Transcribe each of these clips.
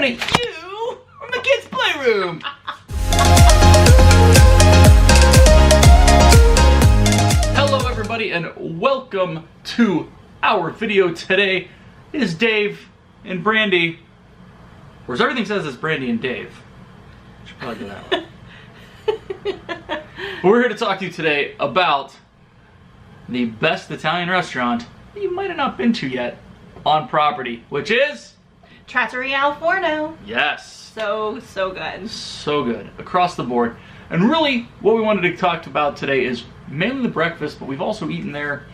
eliminate you from the kids' playroom. Hello everybody and welcome to our video today. It is Dave and Brandy. Whereas everything says it's Brandy and Dave. Should probably do that one. We're here to talk to you today about the best Italian restaurant that you might have not been to yet on property, which is Trattoria al Forno. Yes. So good. So good across the board. And really what we wanted to talk about today is mainly the breakfast, but we've also eaten there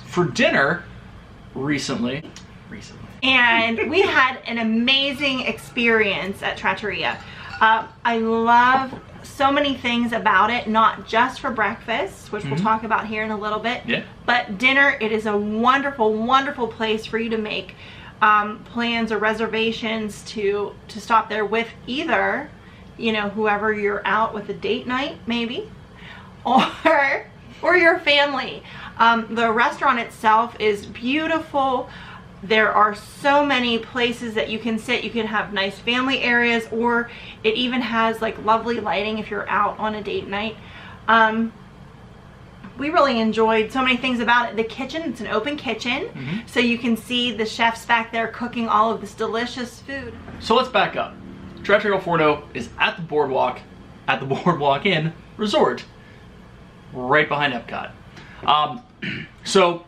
for dinner recently. And we had an amazing experience at Trattoria. I love so many things about it, not just for breakfast, which we'll talk about here in a little bit, but dinner. It is a wonderful, wonderful place for you to make plans or reservations to stop there with either, you know, whoever you're out with a date night maybe, or your family. The restaurant itself is beautiful. There are so many places that you can sit. You can have nice family areas, or it even has like lovely lighting if you're out on a date night. We really enjoyed so many things about it. The kitchen, it's an open kitchen, so you can see the chefs back there cooking all of this delicious food. So let's back up. Trattoria al Forno is at the Boardwalk Inn Resort, right behind Epcot. So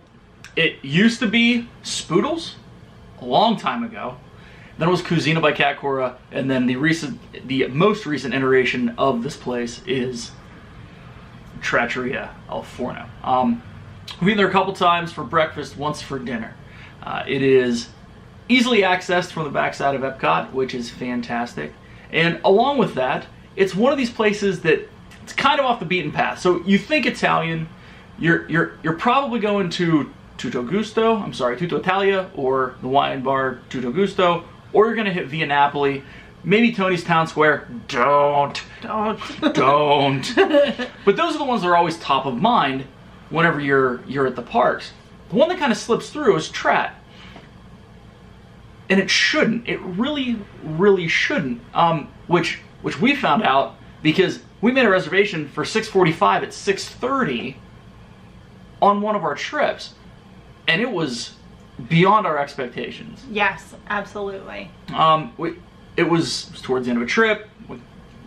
it used to be Spoodles a long time ago. Then it was Cucina by Catcora, and then the most recent iteration of this place is Trattoria al Forno. We've been there a couple times for breakfast, once for dinner. It is easily accessed from the backside of Epcot, which is fantastic. And along with that, it's one of these places that it's kind of off the beaten path. So you think Italian, you're probably going to Tutto Italia, or the wine bar Tutto Gusto, or you're gonna hit Via Napoli, maybe Tony's Town Square. Don't. But those are the ones that are always top of mind whenever you're at the parks. The one that kind of slips through is Trat. And it shouldn't. It really, really shouldn't. Which we found out because we made a reservation for 6:45 at 6:30 on one of our trips. And it was beyond our expectations. Yes, absolutely. It was towards the end of a trip. We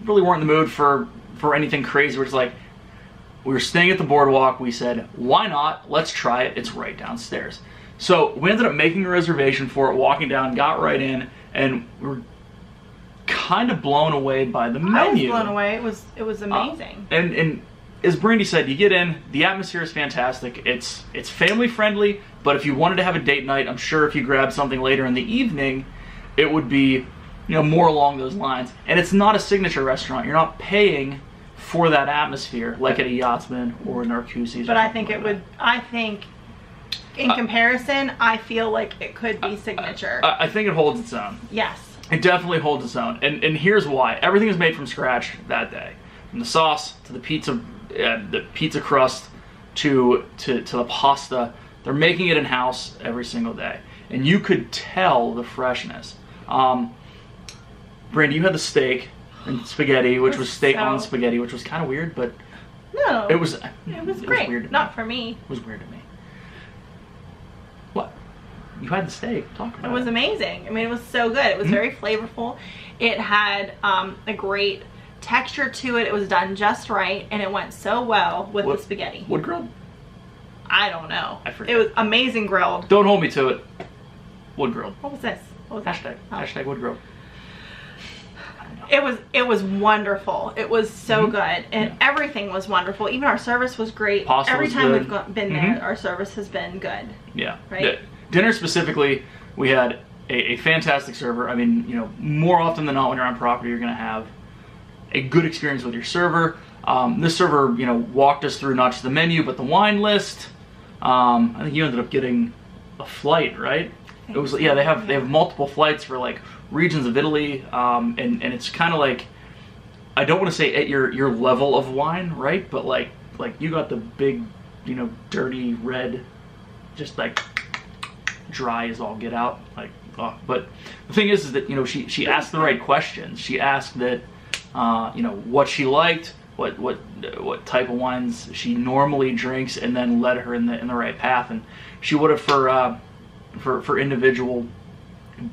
really weren't in the mood for anything crazy. We're just like, we were staying at the Boardwalk. We said, why not? Let's try it. It's right downstairs. So we ended up making a reservation for it, walking down, got right in, and we were kind of blown away by the menu. I was blown away. It was amazing. And as Brandy said, you get in, the atmosphere is fantastic. It's family friendly, but if you wanted to have a date night, I'm sure if you grabbed something later in the evening, it would be, you know, more along those lines. And it's not a signature restaurant. You're not paying for that atmosphere like at a Yachtsman or an Arcusi's. But I think in comparison, I feel like it could be signature. I think it holds its own. Yes. It definitely holds its own. And here's why. Everything is made from scratch that day. From the sauce to the pizza crust to the pasta. They're making it in-house every single day. And you could tell the freshness. Brandy, you had the steak and spaghetti, which was steak on spaghetti, which was kind of weird, but no, it was great. Weird Not for me. It was weird to me. What? You had the steak. Talk about it. It was amazing. I mean, it was so good. It was very flavorful. It had a great texture to it. It was done just right, and it went so well with the spaghetti. Wood grilled? I don't know. I forget. It was amazing grilled. Don't hold me to it. Wood grilled. What was this? What was hashtag? Oh. Hashtag wood grilled. It was wonderful. It was so good, and everything was wonderful. Even our service was great. Pasta Every was time good. we've been there, our service has been good. Yeah. Right. Dinner specifically, we had a fantastic server. I mean, you know, more often than not, when you're on property, you're going to have a good experience with your server. This server, you know, walked us through not just the menu, but the wine list. I think you ended up getting a flight, right? It was, yeah, they have multiple flights for like regions of Italy, and it's kind of like, I don't want to say at your level of wine, right? But like you got the big, you know, dirty red, just like dry as all get out, like But the thing is that, you know, she asked the right questions. She asked that, you know, what she liked, what type of wines she normally drinks, and then led her in the right path. And she would have for individual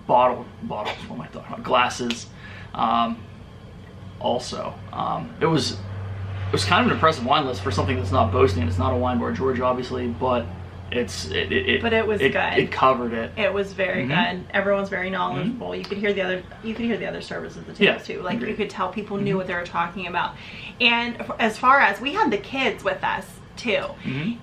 bottles. What am I talking about? Glasses. Also, it was kind of an impressive wine list for something that's not boasting. It's not a wine bar, Georgia, obviously, but but it was good. It covered it. It was very good. Everyone's very knowledgeable. You could hear the other servers at the table too. Like, you could tell people knew what they were talking about. And as far as, we had the kids with us too,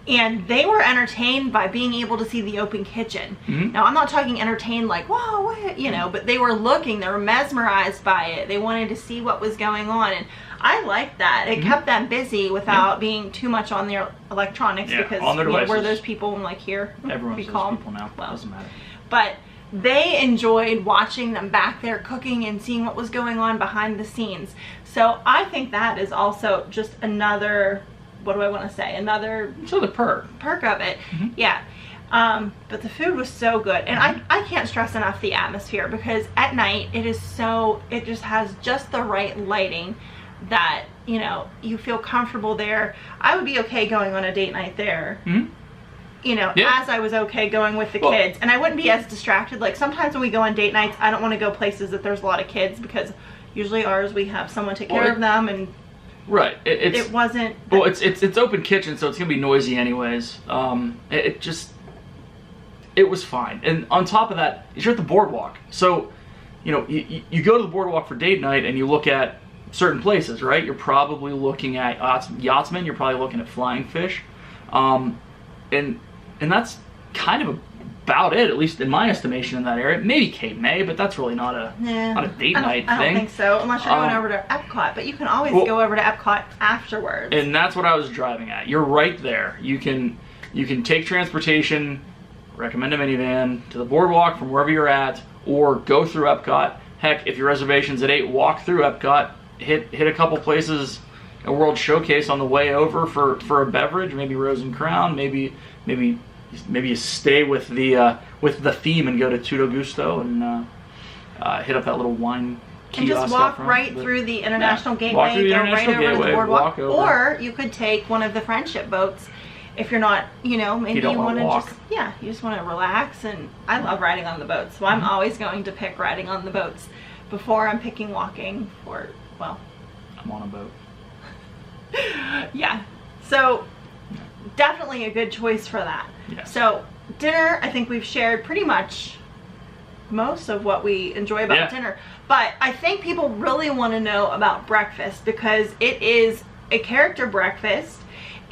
and they were entertained by being able to see the open kitchen. Now, I'm not talking entertained like, whoa, what, you know, but they were looking, they were mesmerized by it. They wanted to see what was going on, and I liked that. It kept them busy without being too much on their electronics, because on their devices. We're those people, and like, here, everyone's be those calm. people now. Well, doesn't matter. But they enjoyed watching them back there cooking and seeing what was going on behind the scenes. So I think that is also just another, what do I want to say? Another perk of it. Yeah. But the food was so good, and I can't stress enough the atmosphere, because at night it just has just the right lighting that, you know, you feel comfortable there. I would be okay going on a date night there. You know, as I was okay going with the kids, and I wouldn't be as distracted. Like, sometimes when we go on date nights, I don't want to go places that there's a lot of kids, because usually ours, we have someone take care of them, and right. It wasn't. Well, it's open kitchen, so it's gonna be noisy anyways. It was fine. And on top of that, you're at the boardwalk, so you know, you go to the boardwalk for date night and you look at certain places, right? You're probably looking at yachtsmen. You're probably looking at flying fish, and that's kind of about it, at least in my estimation, in that area. Maybe Cape May, but that's really not a date night thing. I don't think so, unless you're going over to Epcot. But you can always go over to Epcot afterwards. And that's what I was driving at. You're right there. You can take transportation, recommend a minivan, to the boardwalk from wherever you're at, or go through Epcot. Heck, if your reservation's at 8, walk through Epcot, hit a couple places, a World Showcase on the way over for a beverage, maybe Rose and Crown, maybe you stay with the theme and go to Tutto Gusto and hit up that little wine kiosk. And just walk right through the International Gateway, go right over to the boardwalk, or you could take one of the friendship boats. If you're not, you know, maybe you want to just, you just want to relax. And I love riding on the boats, so I'm always going to pick riding on the boats before I'm picking walking, or, well, I'm on a boat. Yeah, so definitely a good choice for that. Yes. So dinner, I think we've shared pretty much most of what we enjoy about dinner, but I think people really want to know about breakfast, because it is a character breakfast,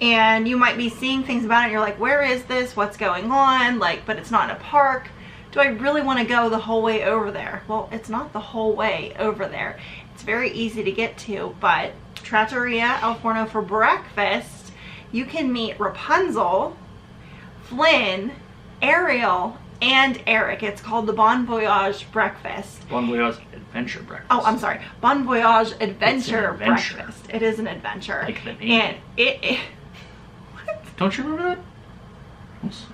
and you might be seeing things about it and you're like, where is this, what's going on, like, but it's not in a park. Do I really want to go the whole way over there? Well, it's not the whole way over there. It's very easy to get to, but Trattoria al Forno for breakfast, you can meet Rapunzel, Flynn, Ariel, and Eric. It's called the Bon Voyage Breakfast. Bon Voyage Adventure Breakfast. Oh, I'm sorry. Bon Voyage Adventure Breakfast. It is an adventure. Like the name. And it what? Don't you remember that? Oops.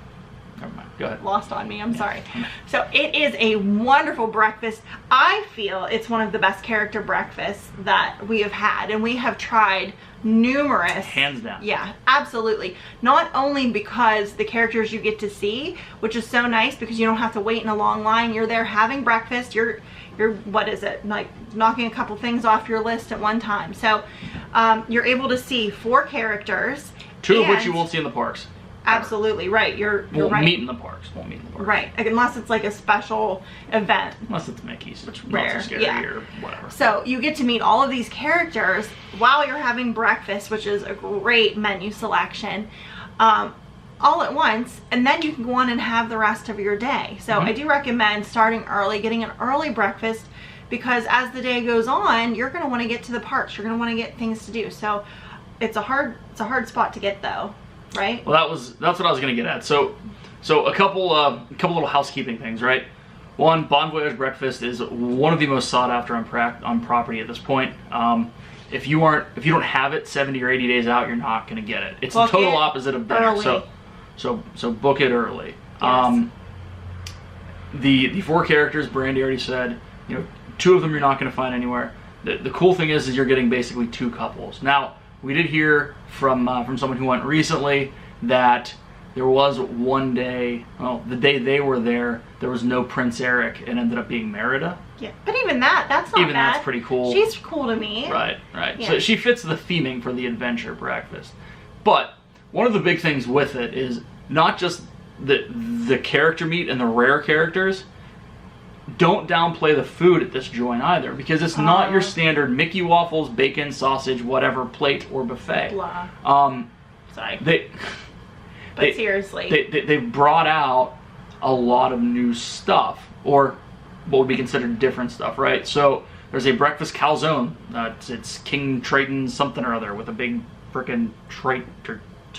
Never mind. Go ahead. Lost on me. I'm sorry. So it is a wonderful breakfast. I feel it's one of the best character breakfasts that we have had, and we have tried numerous. Hands down. Yeah, absolutely. Not only because the characters you get to see, which is so nice because you don't have to wait in a long line. You're there having breakfast. You're what is it, like knocking a couple things off your list at one time. So you're able to see 4 characters. 2 of which you won't see in the parks. Absolutely right. You're won't right. meet in the parks. Won't meet in the parks. Right, unless it's like a special event. Unless it's Mickey's, which is rare. not so scary or whatever. So you get to meet all of these characters while you're having breakfast, which is a great menu selection, all at once, and then you can go on and have the rest of your day. So I do recommend starting early, getting an early breakfast, because as the day goes on, you're going to want to get to the parks. You're going to want to get things to do. So it's a hard spot to get, though. Right? Well, that's what I was gonna get at. So a couple little housekeeping things, right? One, Bon Voyage Breakfast is one of the most sought after on property at this point. If you don't have it 70 or 80 days out, you're not gonna get it. It's the total opposite of dinner. Early. So book it early. Yes. the 4 characters, Brandy already said, you know, 2 of them you're not going to find anywhere. The cool thing is you're getting basically 2 couples. Now, we did hear from someone who went recently that there was one day, well, the day they were there was no Prince Eric. It ended up being Merida. Yeah, but even that's not even bad. That's pretty cool. She's cool to me. Right. Yeah. So she fits the theming for the adventure breakfast. But one of the big things with it is not just the character meat and the rare characters. Don't downplay the food at this joint either, because it's not your standard Mickey waffles, bacon, sausage, whatever plate or buffet. Blah. Sorry. But seriously, they brought out a lot of new stuff, or what would be considered different stuff, right? So there's a breakfast calzone. It's King Triton something or other with a big frickin' trident.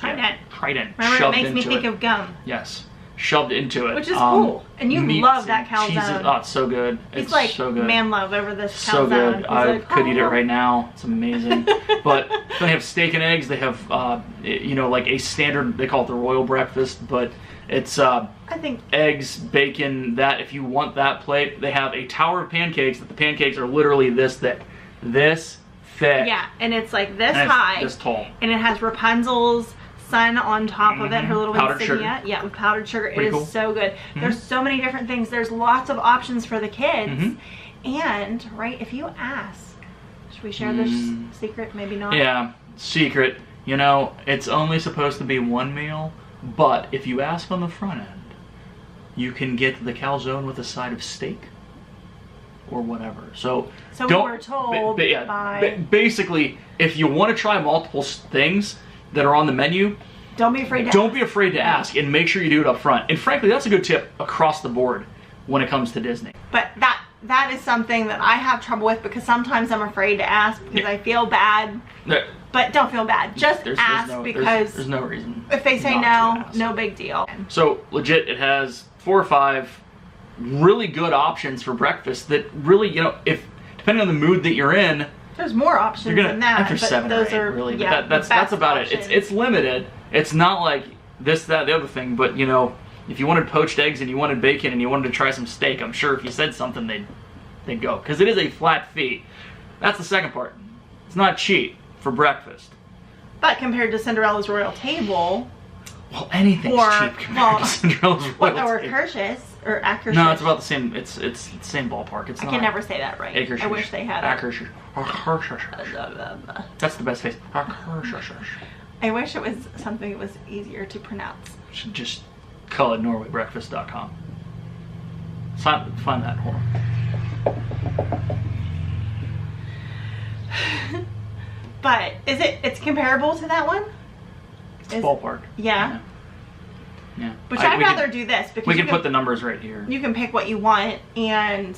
Remember, Shoved it makes me into think it. of gum. Yes, shoved into it. Which is cool. And you love that calzone. Cheeses. Oh, it's so good. It's it's like so good. Man love over this calzone. So good. He's I like, could eat it right now. It's amazing. But they have steak and eggs. They have, you know, like a standard, they call it the royal breakfast, but it's I think eggs, bacon, that. If you want that plate, they have a tower of pancakes that the pancakes are literally this thick. This thick. Yeah, and it's like this and high. This tall. And it has Rapunzel's sun on top of it, her little powdered insignia. Sugar. Yeah, with powdered sugar. Pretty It is cool. so good. There's so many different things. There's lots of options for the kids. And, right, if you ask, should we share this secret? Maybe not. Yeah, secret. You know, it's only supposed to be 1 meal, but if you ask on the front end, you can get the calzone with a side of steak or whatever. So we don't, were told basically, if you want to try multiple things that are on the menu, don't be afraid to don't be afraid to ask, and make sure you do it up front. And frankly, that's a good tip across the board when it comes to Disney. But that is something that I have trouble with, because sometimes I'm afraid to ask because I feel bad. But don't feel bad. Just ask, because there's no reason. If they say no, no big deal. So legit, it has 4 or 5 really good options for breakfast that really, you know, if depending on the mood that you're in, there's more options than that. After 7 or 8, really. But that's about it. It's limited. It's not like this, that, the other thing. But you know, if you wanted poached eggs and you wanted bacon and you wanted to try some steak, I'm sure if you said something, they'd go, because it is a flat fee. That's the second part. It's not cheap for breakfast. But compared to Cinderella's Royal Table, well, anything's cheap compared to Cinderella's Royal Table. Or Kirsch's or Akershus. No, it's about the same. It's the same ballpark. It's I not. can never say that right. Akershus. I wish they had it. That's the best face. I wish it was something that was easier to pronounce. Should just call it NorwayBreakfast.com. Find that. Hold on. But it's comparable to that one? It's ballpark. Yeah. Yeah. Which I'd rather do this, because we can put the numbers right here. You can pick what you want, and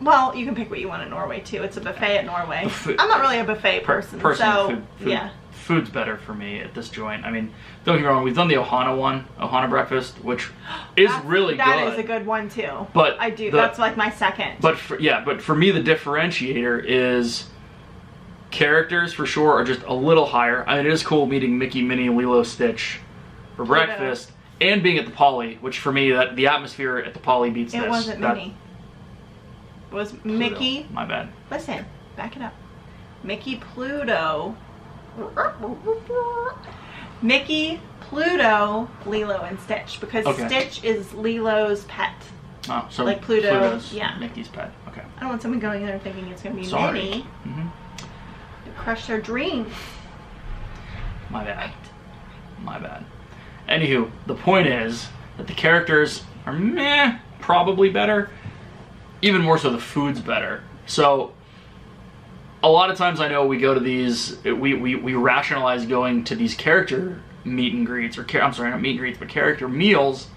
well, you can pick what you want in Norway too. It's a buffet at Norway. I'm not really a buffet person, so yeah. Food's better for me at this joint. I mean, don't get me wrong, we've done the Ohana breakfast, which is really good. That is a good one too. But I do. That's like my second. But for me, the differentiator is characters for sure are just a little higher. I mean, it is cool meeting Mickey, Minnie, Lilo, Stitch for breakfast, and being at the Poly, which for me, the atmosphere at the Poly beats this. It wasn't Minnie. It was Pluto. Mickey. My bad. Listen, back it up. Mickey, Pluto. Mickey, Pluto, Lilo, and Stitch, because Stitch is Lilo's pet. Oh, so like Pluto's Mickey's pet. Okay. I don't want someone going in there thinking it's going to be Minnie. To crush their dreams. My bad. My bad. Anywho, the point is that the characters are meh, probably better. Even more so, the food's better. So, a lot of times I know we go to these, we rationalize going to these character meet and greets, or I'm sorry, not meet and greets, but character meals,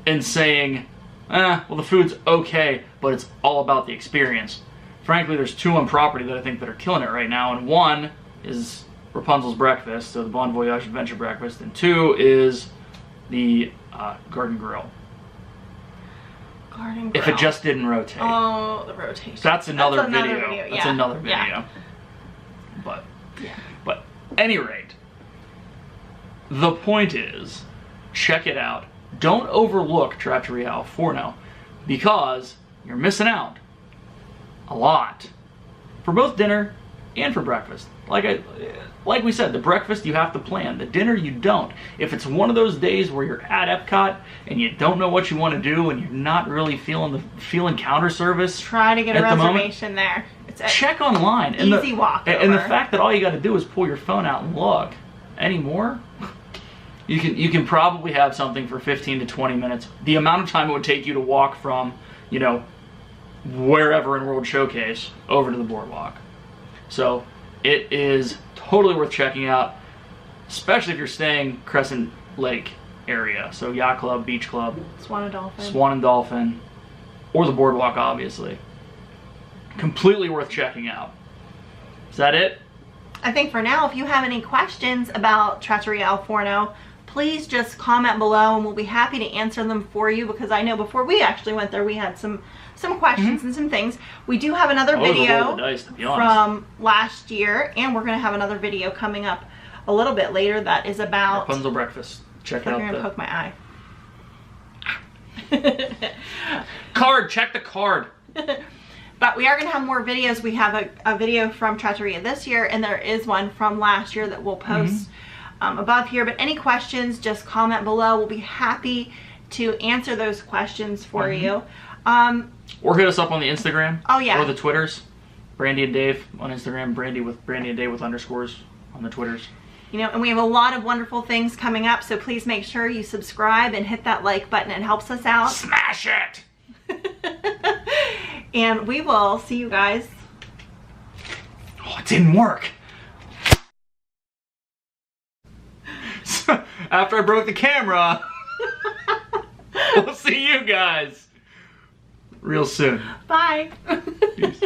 and saying, well, the food's okay, but it's all about the experience. Frankly, there's 2 on property that I think that are killing it right now, and 1 is Rapunzel's breakfast, so the Bon Voyage Adventure Breakfast, and 2 is the Garden Grill. Garden Grill. If it just didn't rotate. Oh, the rotation. That's another video. Yeah. That's another video. Yeah. But any rate, the point is, check it out. don't overlook Trattoria al Forno because you're missing out a lot for both dinner and for breakfast. Like we said, the breakfast you have to plan. The dinner you don't. If it's one of those days where you're at Epcot and you don't know what you want to do and you're not really feeling counter service, try to get a reservation there. It's check online. Easy walk. And the fact that all you got to do is pull your phone out and look. Anymore, you can probably have something for 15 to 20 minutes. The amount of time it would take you to walk from, you know, wherever in World Showcase over to the boardwalk. So it is totally worth checking out, especially if you're staying Crescent Lake area. So Yacht Club, Beach Club, Swan and Dolphin, or the boardwalk, obviously. Completely worth checking out. Is that it? I think for now, if you have any questions about Trattoria al Forno, please just comment below and we'll be happy to answer them for you, because I know before we actually went there, we had some questions and some things. We do have another video from last year, and we're going to have another video coming up a little bit later that is about Rapunzel breakfast. Check out. You're going to poke my eye. Card. Check the card. But we are going to have more videos. We have a video from Trattoria this year, and there is one from last year that we'll post above here. But any questions, just comment below. We'll be happy to answer those questions for you. Or hit us up on the Instagram. Oh yeah. Or the Twitters. Brandy and Dave on Instagram. Brandy and Dave with underscores on the Twitters. You know, and we have a lot of wonderful things coming up, so please make sure you subscribe and hit that like button. It helps us out. Smash it! And we will see you guys. Oh, it didn't work. After I broke the camera, we'll see you guys real soon. Bye. Peace.